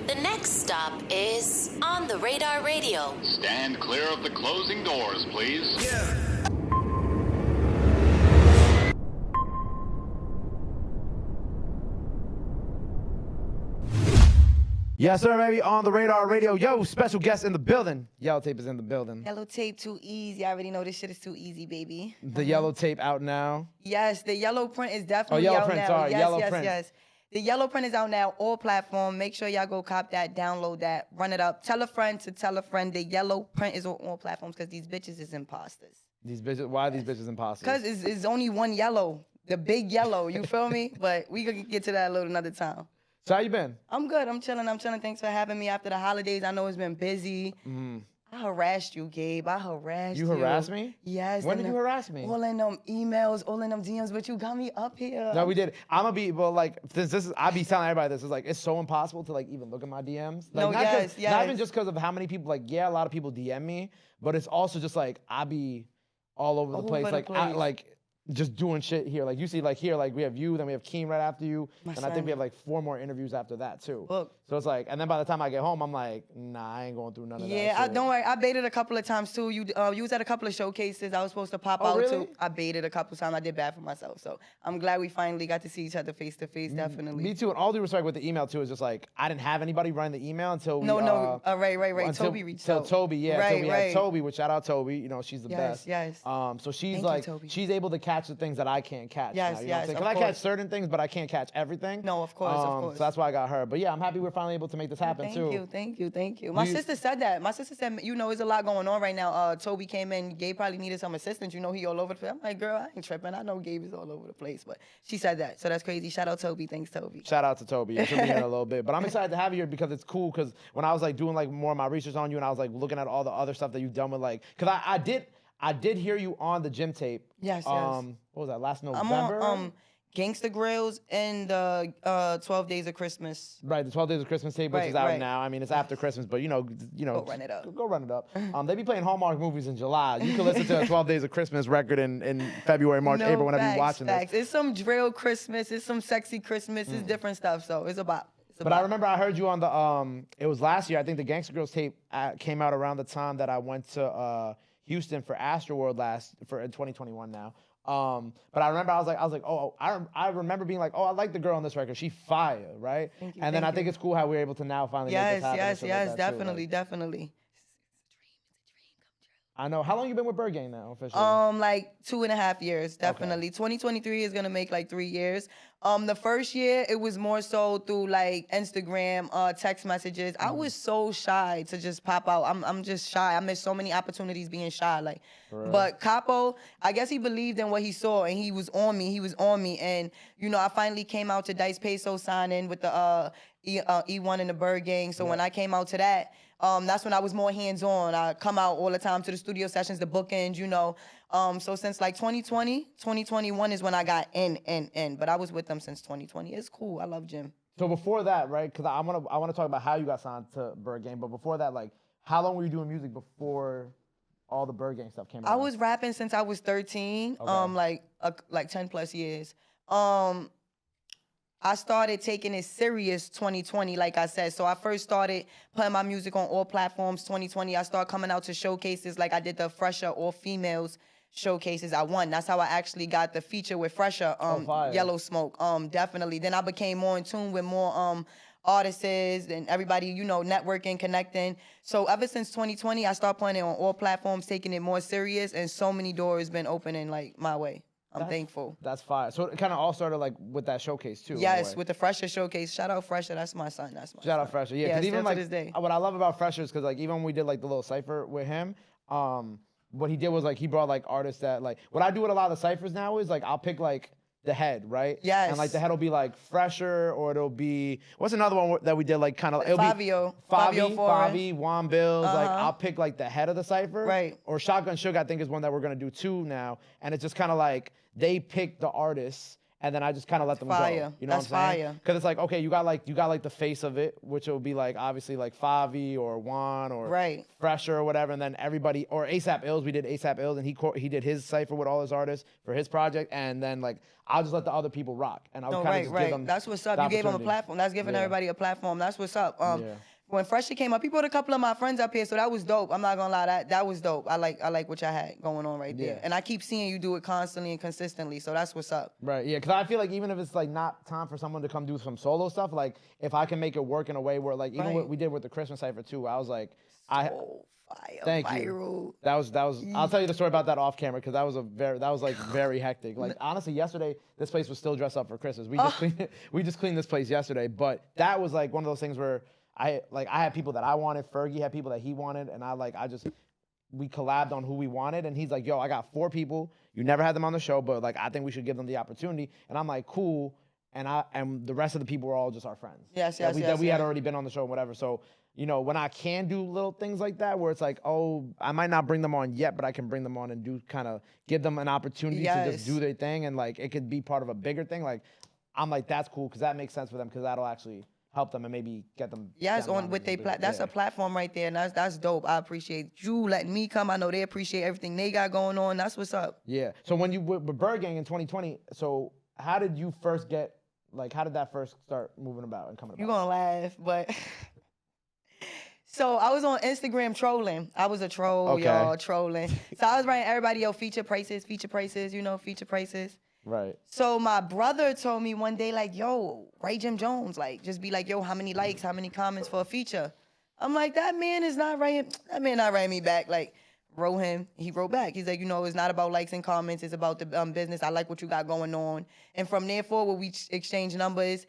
The next stop is On the Radar Radio. Stand clear of the closing doors, please. Yeah. Yes, sir, baby, On the Radar Radio. Yo, special guest in the building. YellowTapee is in the building. YellowTapee too easy. I already know this shit is too easy, baby. The YellowTapee out now. Yes, the yellow print is definitely yellow out print, now. sorry, yes, yellow yes, print. yes. The yellow print is out now, all platform. Make sure y'all go cop that, download that, run it up. Tell a friend to tell a friend. The yellow print is on all platforms because these bitches is imposters. These bitches, why are these bitches imposters? Because it's only one yellow, the big yellow, you feel me? But we gonna get to that a little another time. So how you been? I'm good, I'm chilling. Thanks for having me after the holidays. I know it's been busy. I harassed you, Gabe. I harassed you. You harassed me? Yes. When did you harass me? All in them emails, all in them DMs, but you got me up here. No, we did. I'm gonna be, well, like, this is, I be telling everybody this. It's like, it's so impossible to, like, even look at my DMs. Like, No, yes. Not even just because of how many people, like, yeah, a lot of people DM me, but it's also just, like, I be all over the place. Like, just doing shit here. Like, you see, like, here, like, we have you, then we have Keen right after you, and I think we have, like, 4 more interviews after that, too. Look. So it's like, and then by the time I get home, I'm like, nah, I ain't going through none of that shit. Yeah, don't worry. I baited a couple of times, too. You was at a couple of showcases. I was supposed to pop out, really? too. I baited a couple of times. I did bad for myself. So I'm glad we finally got to see each other face to face, definitely. Me, too. And all due respect with the email, too, is just, like, I didn't have anybody running the email until we, right. Toby reached out. Toby, yeah. Right, so we had Toby, which shout out Toby. You know, she's the best. Yes. So she's Thank like, you, Toby. she's able to catch the things that I can't catch. Yes, now, you know yes, what I'm saying? of 'Cause I catch course. certain things, but I can't catch everything. No, of course, of course. So that's why I got her. But yeah, I'm happy we're finally able to make this happen too. Thank you. My sister said that. My sister said, you know, there's a lot going on right now. Toby came in. Gabe probably needed some assistance. You know, he all over the place. I'm like, girl, I ain't tripping. I know Gabe is all over the place. But she said that. So that's crazy. Shout out Toby. Thanks, Toby. Shout out to Toby. She'll be here in a little bit. But I'm excited to have you here because it's cool. Because when I was like doing like more of my research on you and I was like looking at all the other stuff that you've done with like, because I did hear you on the gym tape. Yes. What was that? Last November. I'm on Gangsta Grills and the 12 Days of Christmas. Right, the 12 Days of Christmas tape, which is out now. I mean, it's after Christmas, but you know. Go run it up. Go run it up. They be playing Hallmark movies in July. You can listen to a 12 Days of Christmas record in February, March, April, whenever you're watching this. It's some drill Christmas. It's some sexy Christmas. It's different stuff. So it's about. But I remember I heard you on the it was last year. I think the Gangsta Girls tape came out around the time that I went to Houston for Astroworld in 2021 now. But I remember I was like, oh, I remember being like, oh, I like the girl on this record. She fire, right? Thank you, and then I think it's cool how we're able to now finally make this happen. Yes, definitely. I know. How long you been with Byrd Gang now, officially? Like 2.5 years, definitely. Okay. 2023 is gonna make like 3 years. The first year it was more so through like Instagram, text messages. I was so shy to just pop out. I'm just shy. I missed so many opportunities being shy. Like, but Capo, I guess he believed in what he saw and he was on me. And you know, I finally came out to Dice Peso signing with the E1 and the Byrd Gang. So when I came out to that. That's when I was more hands-on. I come out all the time to the studio sessions, the bookings, you know. So since like 2020, 2021 is when I got in. But I was with them since 2020. It's cool. I love Jim. So before that, right, because I wanna talk about how you got signed to Byrd Gang, but before that, like, how long were you doing music before all the Byrd Gang stuff came out? I was rapping since I was 13, like 10 plus years. I started taking it serious 2020, like I said. So I first started putting my music on all platforms 2020. I started coming out to showcases like I did the Fresher All Females showcases. I won. That's how I actually got the feature with Fresher, Yellow Smoke, definitely. Then I became more in tune with more artists and everybody, you know, networking, connecting. So ever since 2020, I started putting it on all platforms, taking it more serious, and so many doors been opening like my way. I'm thankful. That's fire. So it kind of all started like with that showcase too. Yes, with the Fresher showcase. Shout out Fresher. That's my son. Shout out Fresher. Yeah, because even like to this day. What I love about Fresher is because like even when we did like the little cipher with him, what he did was like he brought like artists that like what I do with a lot of the ciphers now is like I'll pick like the head, right? Yes. And like the head will be like Fresher, or it'll be what's another one that we did like kind of Fabio, Juan Bills. Like I'll pick like the head of the cipher, right? Or Shotgun Sugar, I think is one that we're gonna do too now, and it's just kind of like they pick the artists and then I just kind of let them go. fire. You know That's what I'm saying? fire. Because it's like, okay, you got like the face of it, which will be like obviously like Favi or Juan or Right. Fresher or whatever, and then everybody or ASAP Ills. We did ASAP Ills, and he did his cipher with all his artists for his project, and then like I'll just let the other people rock, and I'll No, kind of right, just right. give them. That's what's up. the You gave them a opportunity. platform. That's giving Yeah. everybody a platform. That's what's up. Yeah. When Fresher came up, he brought a couple of my friends up here, so that was dope. I'm not gonna lie, that was dope. I like what y'all had going on right there, Yeah. and I keep seeing you do it constantly and consistently. So that's what's up. Right, yeah, because I feel like even if it's like not time for someone to come do some solo stuff, like if I can make it work in a way where like even what Right. we did with the Christmas cipher too, I was like, Oh, fire, thank viral. you. That was. I'll tell you the story about that off camera because that was like very hectic. Like honestly, yesterday this place was still dressed up for Christmas. We just cleaned this place yesterday, but that was like one of those things where I had people that I wanted, Fergie had people that he wanted, and we collabed on who we wanted, and he's like, yo, I got 4 people. You never had them on the show, but like I think we should give them the opportunity. And I'm like, cool. And the rest of the people were all just our friends. Yes, that yes, we had yes. already been on the show, whatever. So, you know, when I can do little things like that, where it's like, oh, I might not bring them on yet, but I can bring them on and do kind of give them an opportunity to just Yes. do their thing, and like it could be part of a bigger thing. Like, I'm like, that's cool because that makes sense for them because that'll actually help them and maybe get them. Yes, down the on line with a they little bit. that's Yeah. a platform right there, and that's dope. I appreciate you letting me come. I know they appreciate everything they got going on. That's what's up. Yeah. So when you with Byrd Gang in 2020, so how did you first get how did that first start moving about and coming about? You're gonna laugh, but so I was on Instagram trolling. I was a troll, Okay. y'all, trolling. So I was writing everybody, yo, feature prices, you know, feature prices. Right. So my brother told me one day, like, yo, write Jim Jones, like, just be like, yo, how many likes, how many comments for a feature? I'm like, that man not writing me back. Like, wrote him. He wrote back. He's like, you know, it's not about likes and comments. It's about the business. I like what you got going on. And from there forward, we exchanged numbers.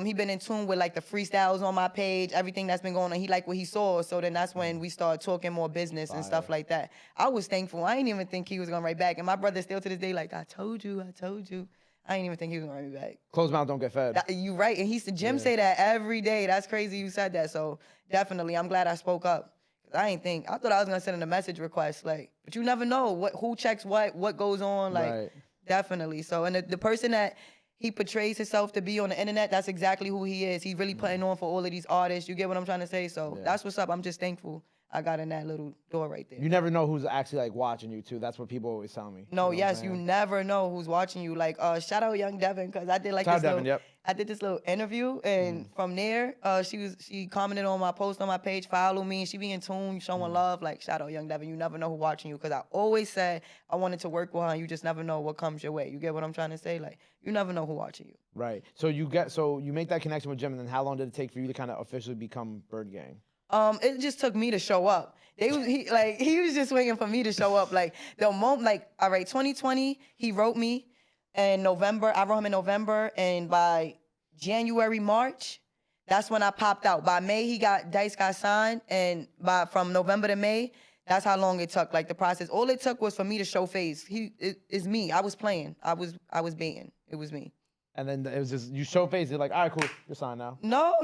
He been in tune with like the freestyles on my page, everything that's been going on. He liked what he saw. So then that's when we started talking more business and stuff like that. I was thankful. I didn't even think he was gonna write back. And my brother still to this day, like, I told you. I didn't even think he was gonna write me back. Closed mouth don't get fed. You right. And Jim say that every day. That's crazy you said that. So definitely, I'm glad I spoke up. I thought I was gonna send in a message request, like, but you never know who checks what goes on, like, Right. definitely. So, and the person that he portrays himself to be on the internet, that's exactly who he is. He's really putting on for all of these artists. You get what I'm trying to say? So that's what's up. I'm just thankful I got in that little door right there. You never know who's actually like watching you too. That's what people always tell me. No, You know what I'm yes, you saying? never know who's watching you. Like, shout out Young Devin, because I did like Shout out this Devin, little, yep. I did this little interview, and from there, she commented on my post on my page, follow me, and she be in tune, showing love. Like, shout out Young Devin, you never know who's watching you, because I always said I wanted to work with her, and you just never know what comes your way. You get what I'm trying to say? Like, you never know who's watching you. Right. So you make that connection with Jim, and then how long did it take for you to kind of officially become Byrd Gang? It just took me to show up. He was just waiting for me to show up. Like, the moment, like, all right, 2020, he wrote me in November. I wrote him in November, and by January, March, that's when I popped out. By May, Dice got signed, and from November to May, that's how long it took. Like, the process. All it took was for me to show face. It's me. I was playing. I was baiting. It was me. And then it was just you show face. You're like, all right, cool, you're signed now. No.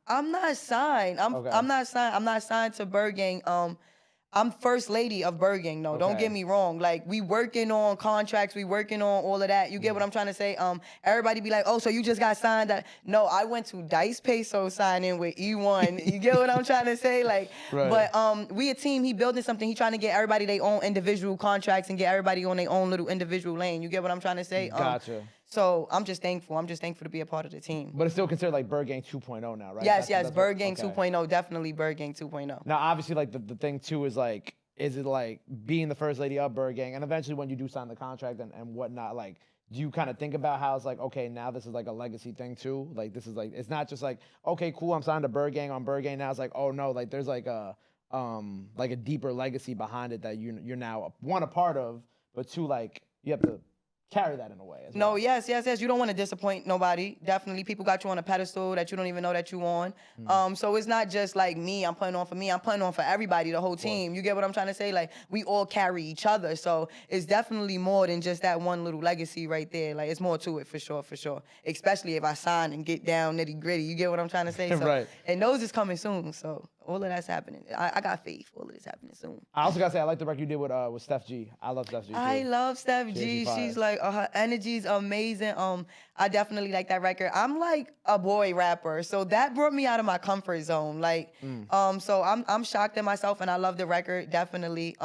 I'm not signed. Okay. I'm not signed. I'm not signed to Byrd Gang. I'm first lady of Byrd Gang. No, don't Okay. get me wrong. Like, we working on contracts. We working on all of that. You get what I'm trying to say? Everybody be like, oh, so you just got signed? No, I went to Dice Peso signing with E1. You get what I'm trying to say? Like, Right. but we a team. He building something. He trying to get everybody their own individual contracts and get everybody on their own little individual lane. You get what I'm trying to say? Gotcha. So I'm just thankful. I'm just thankful to be a part of the team. But it's still considered like Byrd Gang 2.0 now, right? Yes, That's Byrd Gang okay. 2.0, definitely Byrd Gang 2.0. Now, obviously, like the thing too is like, is it like being the first lady of Byrd Gang, and eventually when you do sign the contract and whatnot, like, do you kind of think about how it's like, okay, now this is like a legacy thing too? Like, this is like, it's not just like, okay, cool, I'm signed to Byrd Gang on Byrd Gang. Now it's like, oh no, like there's like a deeper legacy behind it that you're now one a part of, but two, like you have to carry that in a way. As No, well. yes. You don't want to disappoint nobody. Definitely, people got you on a pedestal that you don't even know that you on. So it's not just like me. I'm putting on for me. I'm putting on for everybody, the whole team. You get what I'm trying to say? Like, we all carry each other. So it's definitely more than just that one little legacy right there. Like, it's more to it for sure. Especially if I sign and get down nitty gritty. You get what I'm trying to say? So, Right. And those is coming soon. So All of that's happening. I got faith. All of this happening soon. I also gotta say I like the record you did with Steph G. I love Steph G. Too. I love Steph She G. fire. She's like her energy's amazing. I definitely like that record. I'm like a boy rapper, so that brought me out of my comfort zone. Like, so I'm shocked at myself, and I love the record definitely.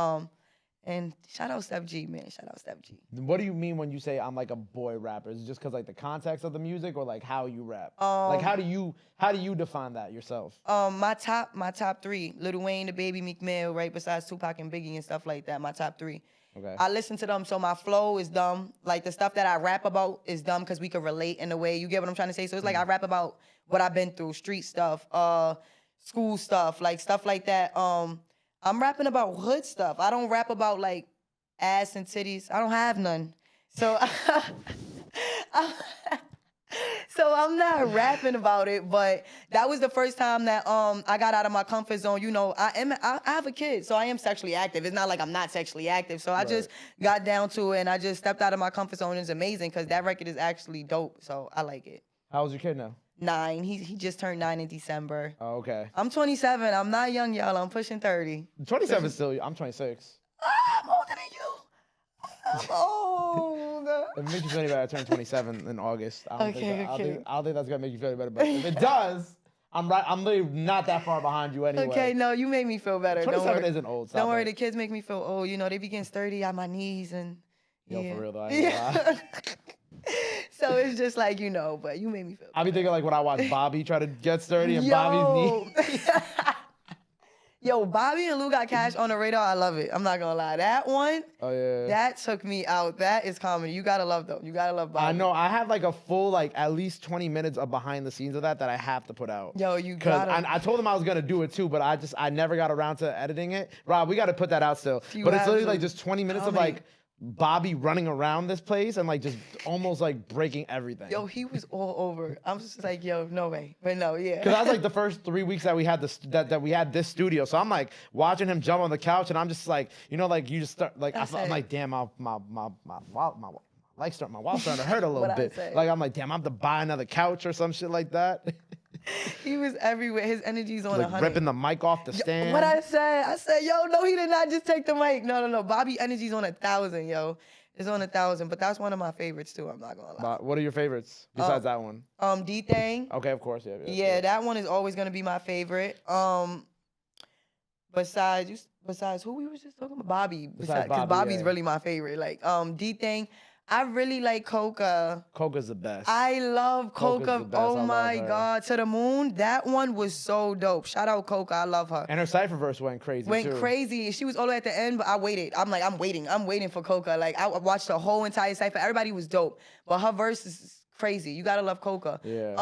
And shout out Steph G, man. Shout out Steph G. What do you mean when you say I'm like a boy rapper? Is it just because like the context of the music, or like how you rap? Like how do you define that yourself? My top three: Lil Wayne, The Baby, Meek Mill, right besides Tupac and Biggie and stuff like that. My top three. Okay. I listen to them, so my flow is dumb. Like the stuff that I rap about is dumb because we could relate in a way. You get what I'm trying to say? So it's like I rap about what I've been through, street stuff, school stuff, like stuff like that. I'm rapping about hood stuff. I don't rap about like ass and titties. I don't have none. So so I'm not rapping about it, but that was the first time that I got out of my comfort zone. You know, I have a kid, so I am sexually active. It's not like I'm not sexually active. So I just got down to it and I just stepped out of my comfort zone. It's amazing because that record is actually dope. So I like it. How old's your kid now? 9. He just turned 9 in December. Oh, okay. I'm 27. I'm not young, y'all. I'm pushing 30. 27 is still. I'm 26. I'm older than you. I'm old. If it makes you feel any better, I turned 27 in August. I don't Okay, think okay. I don't think that's gonna make you feel any better. But if it does, I'm right. I'm literally not that far behind you anyway. Okay, no, you made me feel better. 27 isn't old. Stop Don't worry, it. the kids make me feel old. You know, they be getting sturdy at my knees and. Yo, yeah. for real though. I ain't gonna lie. So it's just like, you know, but you made me feel I be thinking like when I watch Bobby try to get sturdy and Yo. Bobby's knee. Yo, Bobby and Lou Got Cash on the radar. I love it. I'm not gonna lie. That one, Oh yeah. that took me out. That is comedy. You gotta love them. You gotta love Bobby. I know. I have like a full like at least 20 minutes of behind the scenes of that I have to put out. Yo, you Because gotta. I told him I was gonna do it too, but I never got around to editing it. Rob, we got to put that out still. You But it's have literally to. like just 20 minutes of Comedy. like Bobby running around this place and like just almost like breaking everything. Yo, he was all over. I'm just like, yo, no way. But no, yeah. Because that was like the first 3 weeks that we had that we had this studio. So I'm like watching him jump on the couch, and I'm just like, you know, like you just start like That's I'm it. like, damn, my wall's starting to hurt a little What I bit. say? Like I'm like, damn, I have to buy another couch or some shit like that. He was everywhere. His energy's on Like 100. ripping the mic off the stand. What I said, yo, no, he did not just take the mic. No. Bobby energy's on 1,000, yo. It's on 1,000, but that's one of my favorites too. I'm not gonna lie. What are your favorites besides that one? D Thing. Okay, of course, yeah. Yeah, that one is always gonna be my favorite. Besides who we was just talking about, Bobby. Besides Because Bobby, Bobby's yeah. really my favorite. Like D Thing. I really like Coca. Coca's the best. I love Coca's Coca. the best. I Oh love my her. God, To the Moon. That one was so dope. Shout out Coca. I love her. And her cipher verse went crazy Went too. crazy. She was all the way at the end, but I waited. I'm like, I'm waiting for Coca. Like I watched the whole entire cipher. Everybody was dope, but her verse is crazy. You gotta love Coca. Yeah.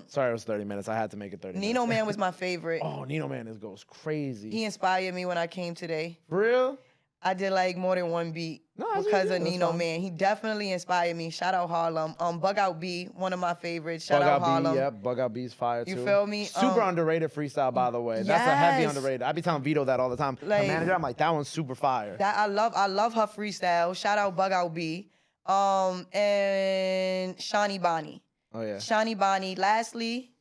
Sorry, it was 30 minutes. I had to make it 30 Nino minutes. Man was my favorite. Oh, Nino Man goes crazy. He inspired me when I came today. For real? I did like more than one beat No, that's because really of good. That's Nino fine. Man. He definitely inspired me. Shout out Harlem. Bug Out B, one of my favorites. Shout Bug out Out Harlem. B, yep. Bug Out B's fire too. You feel me? Super underrated freestyle, by the way. That's a heavy Yes. underrated. I be telling Vito that all the time. Like- My manager, I'm like, that one's super fire. That I love her freestyle. Shout out Bug Out B. And Shawnee Bonnie. Oh yeah. Shawnee Bonnie. Lastly,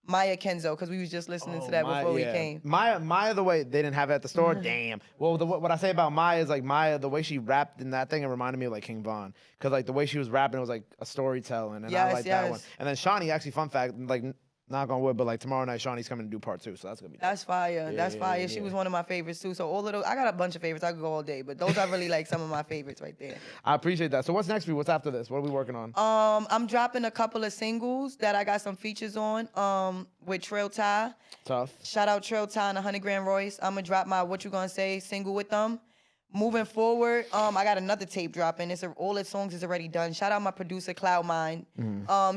Maya Kenzo, because we was just listening to that before we came. Maya, the way they didn't have it at the store, damn. Well, what I say about Maya is like Maya, the way she rapped in that thing, it reminded me of like King Von, because like the way she was rapping, it was like a storytelling, and I Yes, like that yes. one. And then Shawnee, actually, fun fact, like knock on wood, but like tomorrow night, Shawnee's coming to do part 2, so that's gonna be. That's fire. Yeah, That's yeah, fire. yeah, She yeah. was one of my favorites too. So all of those, I got a bunch of favorites. I could go all day, but those are really like some of my favorites right there. I appreciate that. So what's next for you? What's after this? What are we working on? I'm dropping a couple of singles that I got some features on. With Trail Ty. Tough. Shout out Trail Ty and 100 Grand Royce. I'm gonna drop my What You Gonna Say single with them. Moving forward, I got another tape dropping. All the songs is already done. Shout out my producer Cloud Mind.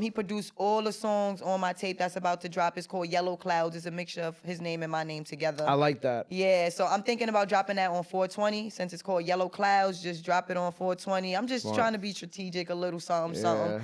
He produced all the songs on my tape that's about to drop. It's called Yellow Clouds. It's a mixture of his name and my name together. I like that. Yeah, so I'm thinking about dropping that on 420 since it's called Yellow Clouds. Just drop it on 420. I'm just trying to be strategic, a little something, something.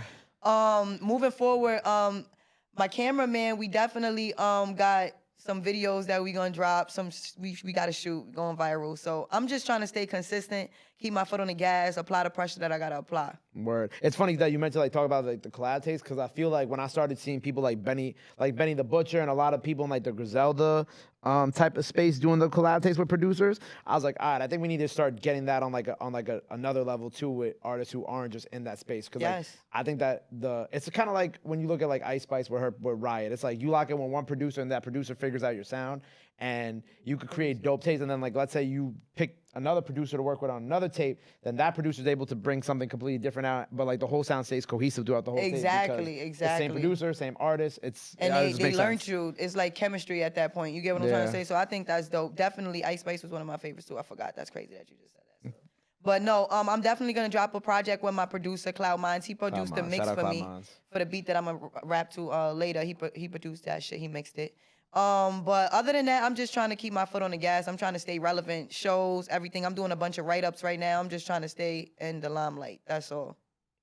Moving forward, my cameraman, we definitely got some videos that we gonna drop. We gotta shoot, going viral. So I'm just trying to stay consistent, keep my foot on the gas, apply the pressure that I gotta apply. Word. It's funny that you mentioned like talk about like the collab taste because I feel like when I started seeing people like Benny the Butcher and a lot of people in like the Griselda type of space doing the collab taste with producers, I was like, all right, I think we need to start getting that on another level too with artists who aren't just in that space. Because like, I think that it's kind of like when you look at like Ice Spice with Riot, it's like you lock in with one producer and that producer figures out your sound and you could create dope tapes. And then like let's say you pick another producer to work with on another tape, then that producer is able to bring something completely different out, but like the whole sound stays cohesive throughout the whole tape. Exactly. It's same producer, same artist. And they learned you. It's like chemistry at that point. You get what I'm trying to say? So I think that's dope. Definitely Ice Spice was one of my favorites too. I forgot. That's crazy that you just said that. So. But no, I'm definitely gonna drop a project with my producer Cloud Minds. He produced the mix for me for the beat that I'm gonna rap to later. He produced that shit. He mixed it. But other than that, I'm just trying to keep my foot on the gas. I'm trying to stay relevant, shows, everything. I'm doing a bunch of write-ups right now. I'm just trying to stay in the limelight. That's all.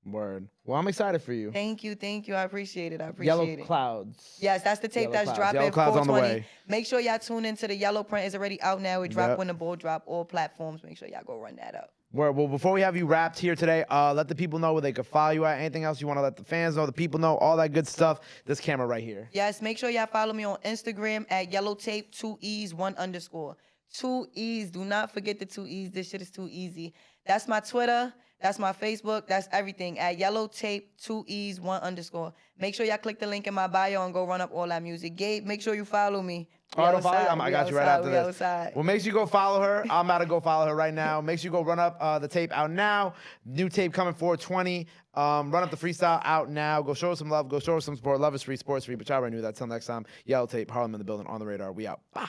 Word. Well, I'm excited for you. Thank you. I appreciate it. Yellow Clouds. Yes, that's the tape Yellow that's Clouds. dropping. Yellow Clouds 420. on the way. Make sure y'all tune into the Yellow print. It's already out now. It dropped when the ball drop. All platforms. Make sure y'all go run that up. Well, before we have you wrapped here today, let the people know where they could follow you at. Anything else you want to let the fans know, the people know, all that good stuff. This camera right here. Yes, make sure y'all follow me on Instagram at YellowTape 2 E's 1_. 2 E's. Do not forget the 2 E's. This shit is too easy. That's my Twitter. That's my Facebook. That's everything at YellowTape 2 E's 1_. Make sure y'all click the link in my bio and go run up all that music. Gabe, make sure you follow me. I got you right after this. Well, make sure you go follow her. I'm about to go follow her right now. Make sure you go run up the tape out now. New tape coming 420. Run up the freestyle out now. Go show us some love. Go show us some support. Love is free, sports free. But y'all already knew that. Till next time. YellowTape, Harlem in the building, on the radar. We out. Bah.